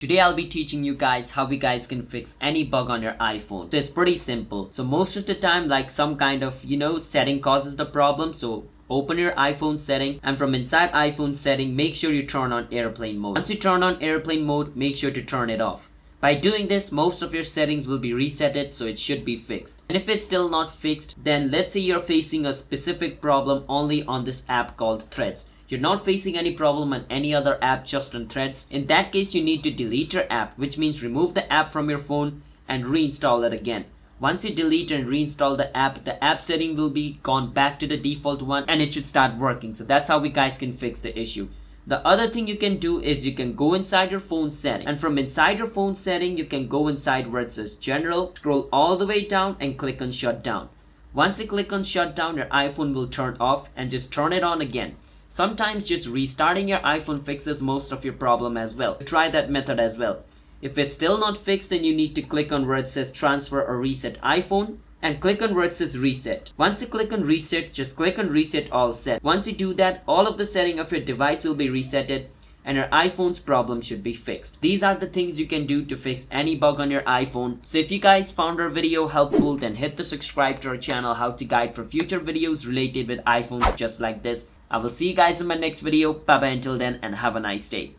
Today I'll be teaching you guys how you guys can fix any bug on your iPhone. So it's pretty simple. So most of the time, like some kind of, setting causes the problem. So open your iPhone setting, and from inside iPhone setting, make sure you turn on airplane mode. Once you turn on airplane mode, make sure to turn it off. By doing this, most of your settings will be resetted, so it should be fixed. And if it's still not fixed, then let's say you're facing a specific problem only on this app called Threads. You're not facing any problem on any other app, just on Threads. In that case, you need to delete your app, which means remove the app from your phone and reinstall it again. Once you delete and reinstall the app setting will be gone back to the default one and it should start working. So that's how we guys can fix the issue. The other thing you can do is you can go inside your phone setting, and from inside your phone setting you can go inside where it says general, scroll all the way down and click on shutdown. Once you click on shutdown, your iPhone will turn off, and just turn it on again. Sometimes just restarting your iPhone fixes most of your problem as well. Try that method as well. If it's still not fixed, then you need to click on where it says transfer or reset iPhone and click on where it says reset. Once you click on reset, just click on reset all set. Once you do that, all of the setting of your device will be resetted and your iPhone's problem should be fixed. These are the things you can do to fix any bug on your iPhone. So if you guys found our video helpful, then hit the subscribe to our channel, how to guide for future videos related with iPhones just like this. I will see you guys in my next video. Bye bye until then, and have a nice day.